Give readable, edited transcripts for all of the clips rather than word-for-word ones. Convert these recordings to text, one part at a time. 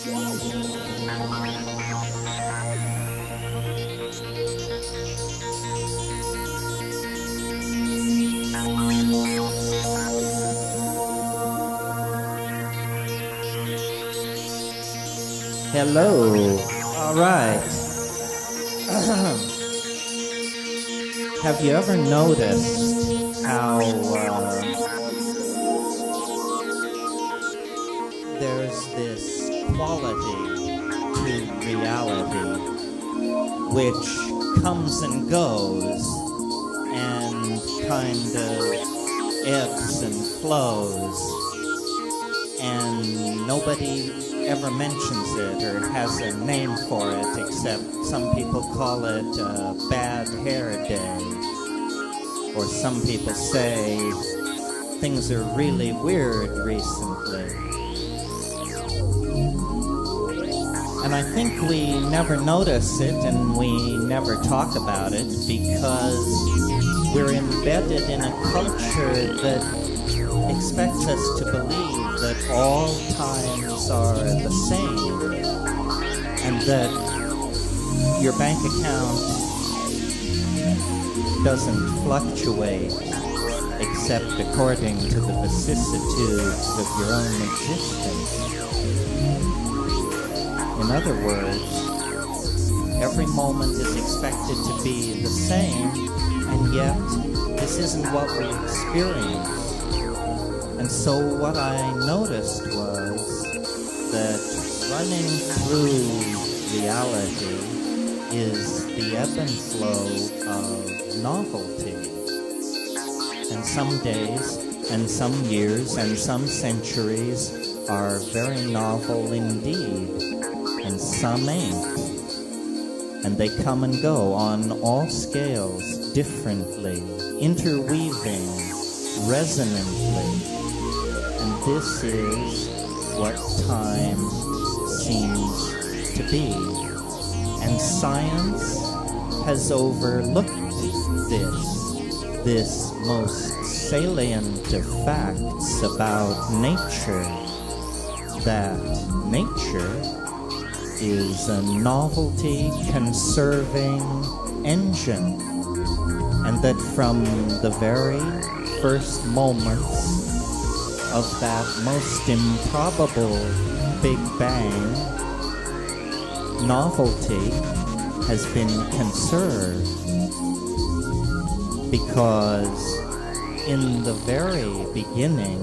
Hello. All right. Have you ever noticed how there's this quality to reality which comes and goes and kind of ebbs and flows, and nobody ever mentions it or has a name for it, except some people call it a bad hair day, or some people say things are really weird recently. And I think we never notice it and we never talk about it because we're embedded in a culture that expects us to believe that all times are the same and that your bank account doesn't fluctuate except according to the vicissitudes of your own existence. In other words, every moment is expected to be the same, and yet this isn't what we experience. And so what I noticed was that running through reality is the ebb and flow of novelty. And some days, and some years, and some centuries are very novel indeed, and some ain't. And they come and go on all scales, differently, interweaving, resonantly. And this is what time seems to be. And science has overlooked this most salient of facts about nature, that nature is a novelty conserving engine, and that from the very first moments of that most improbable Big Bang, novelty has been conserved, because in the very beginning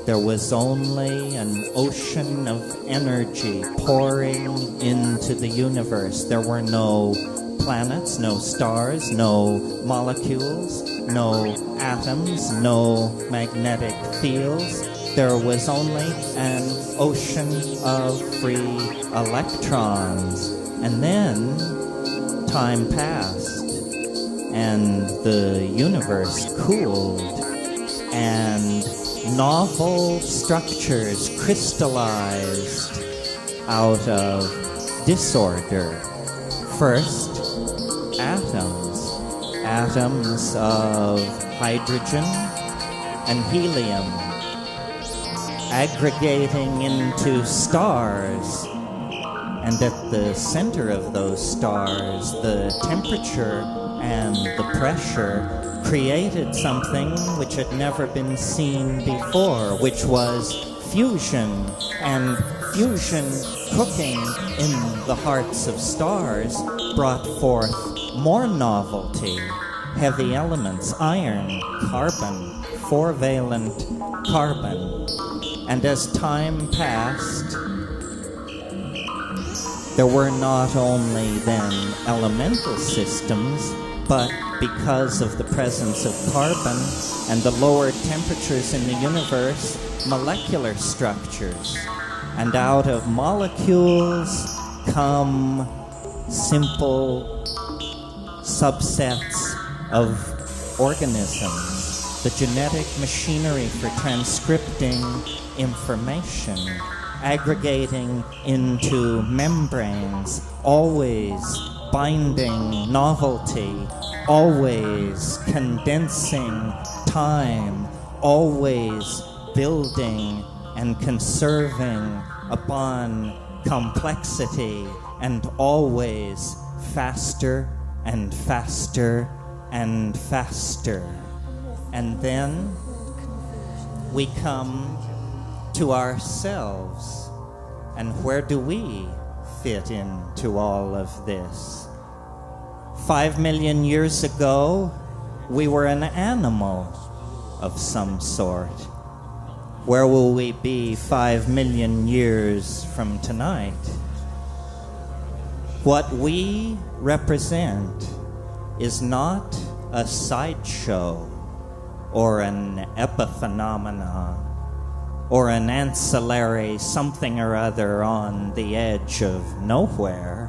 there was only an ocean of energy pouring into the universe. There were no planets, no stars, no molecules, no atoms, no magnetic fields. There was only an ocean of free electrons. And then time passed, and the universe cooled, and novel structures crystallized out of disorder. First, atoms of hydrogen and helium, aggregating into stars. And at the center of those stars, the temperature and the pressure created something which had never been seen before, which was fusion. And fusion cooking in the hearts of stars brought forth more novelty. Heavy elements, iron, carbon, 4-valent carbon. And as time passed, there were not only then elemental systems, but because of the presence of carbon and the lower temperatures in the universe, molecular structures. And out of molecules come simple subsets of organisms, the genetic machinery for transcripting information, aggregating into membranes, always binding novelty, always condensing time, always building and conserving upon complexity, and always faster and faster and faster. And then we come to ourselves. And where do we fit into all of this? 5 million years ago, we were an animal of some sort. Where will we be 5 million years from tonight? What we represent is not a sideshow or an epiphenomena or an ancillary something or other on the edge of nowhere.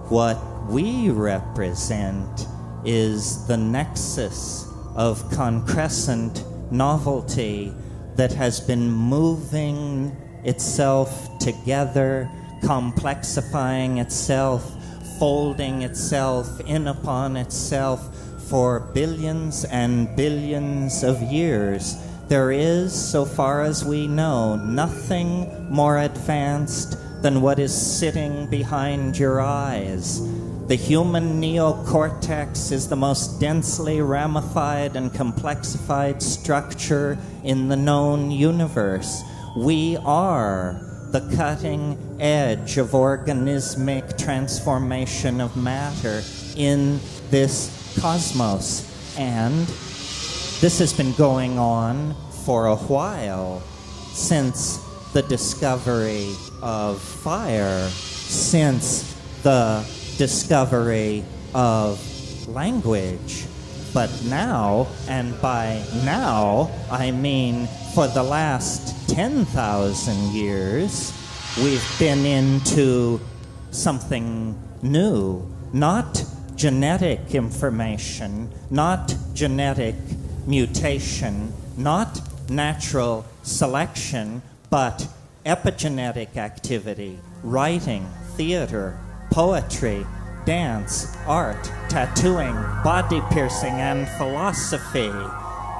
What we represent is the nexus of concrescent novelty that has been moving itself together, complexifying itself, folding itself in upon itself for billions and billions of years. There is, so far as we know, nothing more advanced than what is sitting behind your eyes. The human neocortex is the most densely ramified and complexified structure in the known universe. We are the cutting edge of organismic transformation of matter in this cosmos. And this has been going on for a while, since the discovery of fire, since the discovery of language. But now, and by now I mean for the last 10,000 years, we've been into something new. Not genetic information, not genetic mutation, not natural selection, but epigenetic activity, writing, theater, poetry, dance, art, tattooing, body piercing, and philosophy.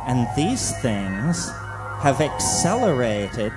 And these things have accelerated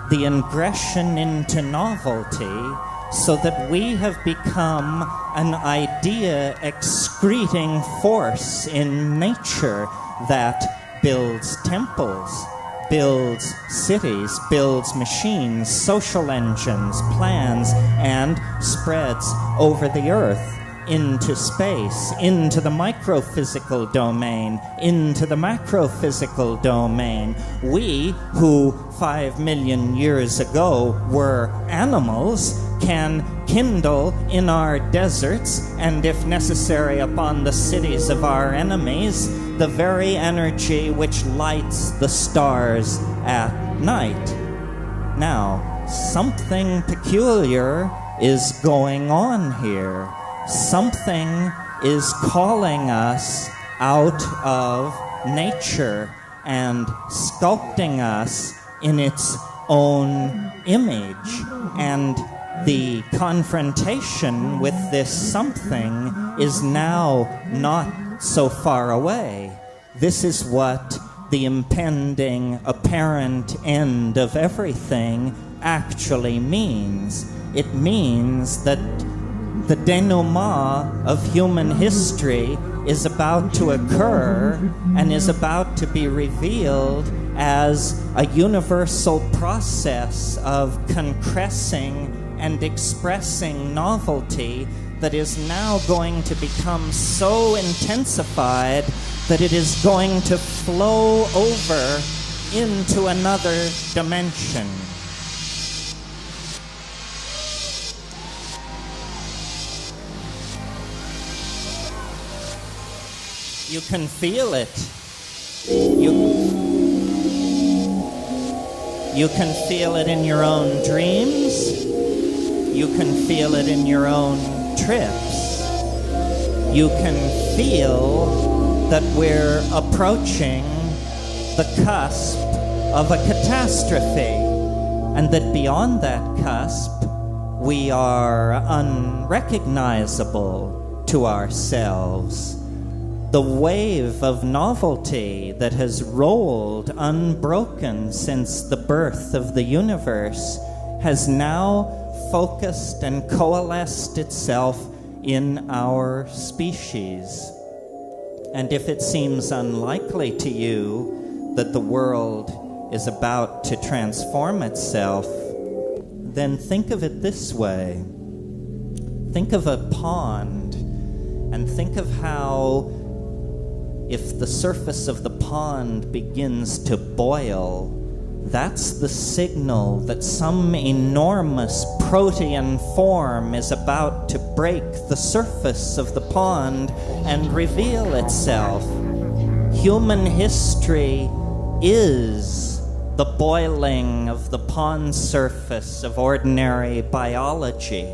the ingression into novelty so that we have become an idea-excreting force in nature that builds temples, builds cities, builds machines, social engines, plans, and spreads over the earth, into space, into the microphysical domain, into the macrophysical domain. We, who 5 million years ago were animals, can kindle in our deserts, and if necessary upon the cities of our enemies, the very energy which lights the stars at night. Now, something peculiar is going on here. Something is calling us out of nature and sculpting us in its own image. And the confrontation with this something is now not so far away. This is what the impending apparent end of everything actually means. It means that the denouement of human history is about to occur and is about to be revealed as a universal process of concressing and expressing novelty that is now going to become so intensified that it is going to flow over into another dimension. You can feel it. You can feel it in your own dreams. You can feel it in your own trips. You can feel that we're approaching the cusp of a catastrophe, and that beyond that cusp, we are unrecognizable to ourselves. The wave of novelty that has rolled unbroken since the birth of the universe has now focused and coalesced itself in our species. And if it seems unlikely to you that the world is about to transform itself, then think of it this way. Think of a pond, and think of how if the surface of the pond begins to boil, that's the signal that some enormous protean form is about to break the surface of the pond and reveal itself. Human history is the boiling of the pond surface of ordinary biology.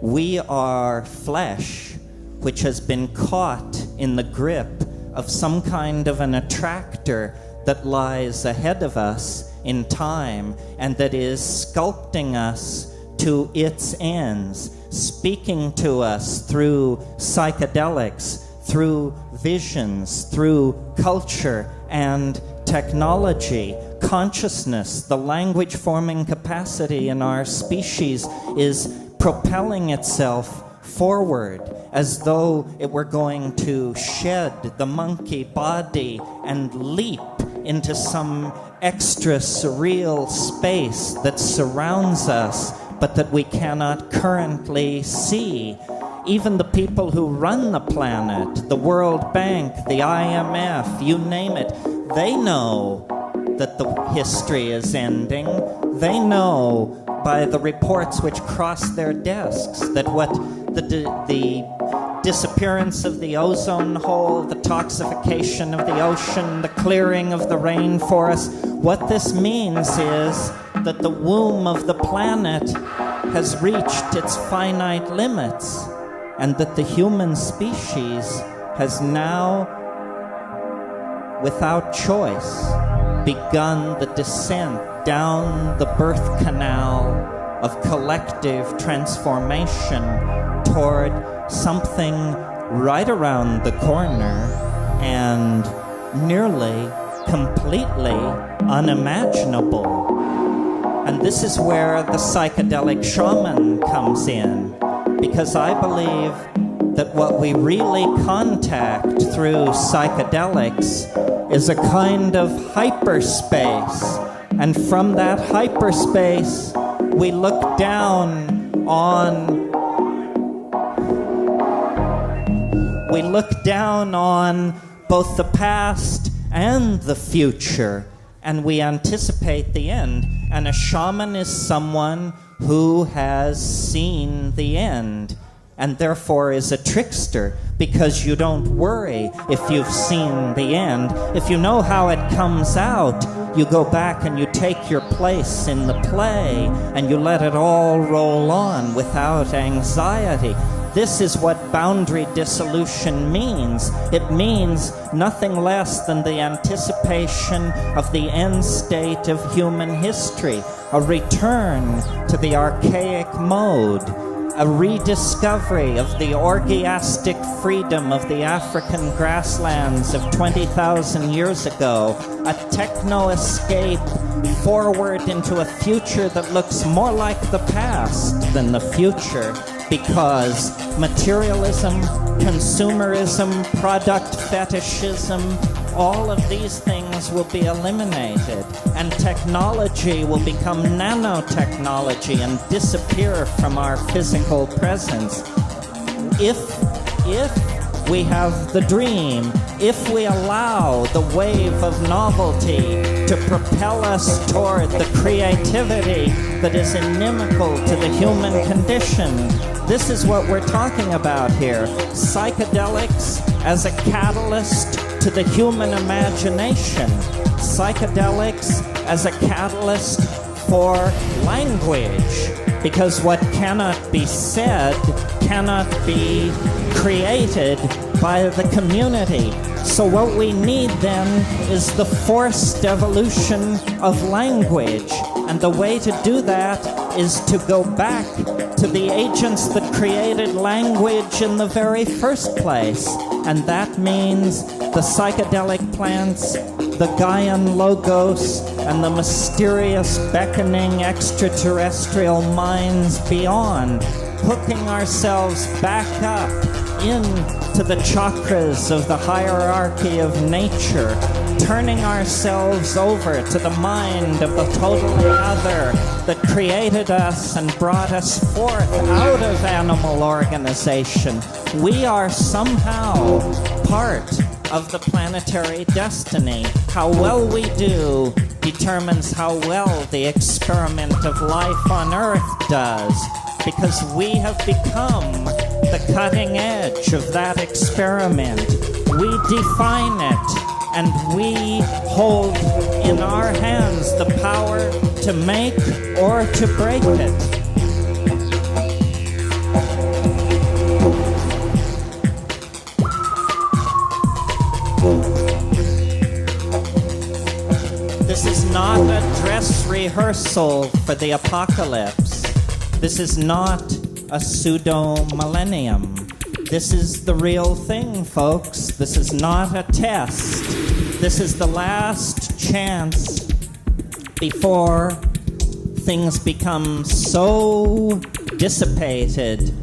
We are flesh which has been caught in the grip of some kind of an attractor that lies ahead of us in time and that is sculpting us to its ends, speaking to us through psychedelics, through visions, through culture and technology. Consciousness, the language-forming capacity in our species, is propelling itself forward as though it were going to shed the monkey body and leap into some extra surreal space that surrounds us but that we cannot currently see. Even the people who run the planet, the World Bank, the IMF, you name it, they know that the history is ending. They know by the reports which cross their desks that what the disappearance of the ozone hole, the toxification of the ocean, the clearing of the rainforest, what this means is that the womb of the planet has reached its finite limits, and that the human species has now, without choice, begun the descent down the birth canal of collective transformation toward something right around the corner and nearly completely unimaginable. And this is where the psychedelic shaman comes in, because I believe that what we really contact through psychedelics is a kind of hyperspace. And from that hyperspace, we look down on both the past and the future, and we anticipate the end. And a shaman is someone who has seen the end, and therefore is a trickster, because you don't worry if you've seen the end. If you know how it comes out, you go back and you take your place in the play, and you let it all roll on without anxiety. This is what boundary dissolution means. It means nothing less than the anticipation of the end state of human history, a return to the archaic mode, a rediscovery of the orgiastic freedom of the African grasslands of 20,000 years ago, a techno-escape forward into a future that looks more like the past than the future, because materialism, consumerism, product fetishism, all of these things will be eliminated, and technology will become nanotechnology and disappear from our physical presence. If we have the dream, if we allow the wave of novelty to propel us toward the creativity that is inimical to the human condition, this is what we're talking about here. Psychedelics as a catalyst to the human imagination. Psychedelics as a catalyst for language. Because what cannot be said cannot be created by the community. So what we need then is the forced evolution of language. And the way to do that is to go back to the agents that created language in the very first place. And that means the psychedelic plants the Gaian Logos, and the mysterious beckoning extraterrestrial minds beyond, hooking ourselves back up into the chakras of the hierarchy of nature, turning ourselves over to the mind of the totally other that created us and brought us forth out of animal organization. We are somehow part of the planetary destiny. How well we do determines how well the experiment of life on Earth does, because we have become the cutting edge of that experiment. We define it, and we hold in our hands the power to make or to break it. This is not a dress rehearsal for the apocalypse. This is not a pseudo-millennium. This is the real thing, folks. This is not a test. This is the last chance before things become so dissipated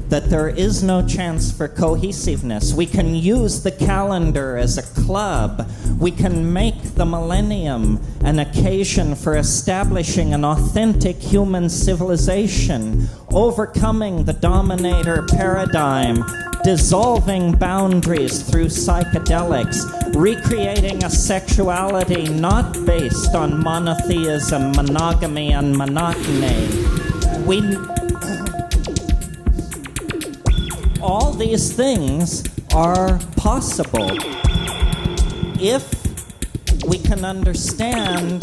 that there is no chance for cohesiveness. We can use the calendar as a club. We can make the millennium an occasion for establishing an authentic human civilization, overcoming the dominator paradigm, dissolving boundaries through psychedelics, recreating a sexuality not based on monotheism, monogamy, and monotony. All these things are possible if we can understand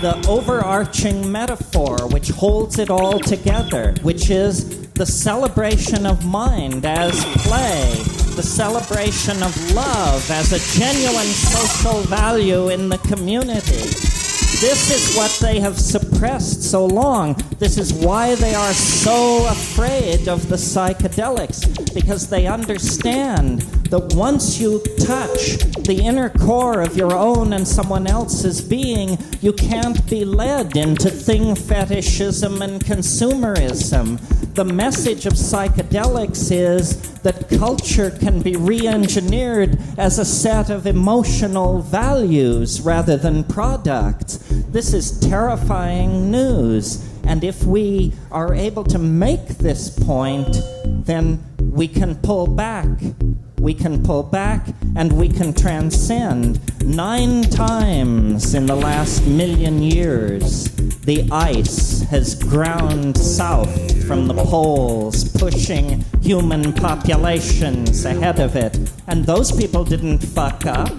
the overarching metaphor which holds it all together, which is the celebration of mind as play, the celebration of love as a genuine social value in the community. This is what they have suppressed so long. This is why they are so afraid of the psychedelics, because they understand that once you touch the inner core of your own and someone else's being, you can't be led into thing fetishism and consumerism. The message of psychedelics is that culture can be re-engineered as a set of emotional values rather than products. This is terrifying news. And if we are able to make this point, then we can pull back. We can pull back and we can transcend. 9 times in the last 1,000,000 years, the ice has ground south from the poles, pushing human populations ahead of it. And those people didn't fuck up.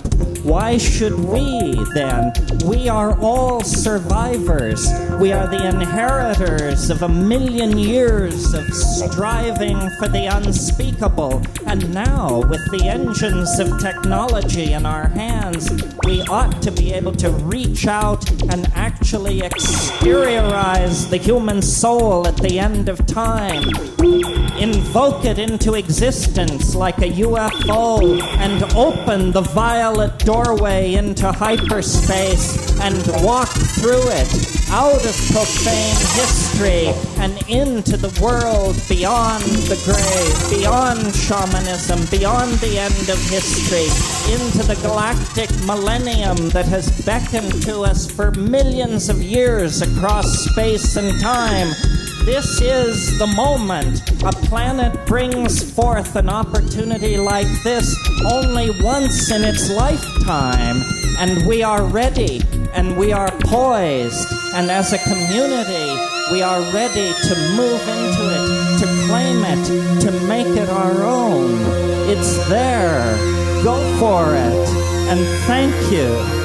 Why should we then? We are all survivors. We are the inheritors of 1,000,000 years of striving for the unspeakable. And now, with the engines of technology in our hands, we ought to be able to reach out and actually exteriorize the human soul at the end of time, invoke it into existence like a UFO, and open the violet doorway into hyperspace and walk through it out of profane history and into the world beyond the grave, beyond shamanism, beyond the end of history, into the galactic millennium that has beckoned to us for millions of years across space and time. This is the moment. A planet brings forth an opportunity like this only once in its lifetime, and we are ready, and we are poised, and as a community, we are ready to move into it, to claim it, to make it our own. It's there. Go for it, and thank you.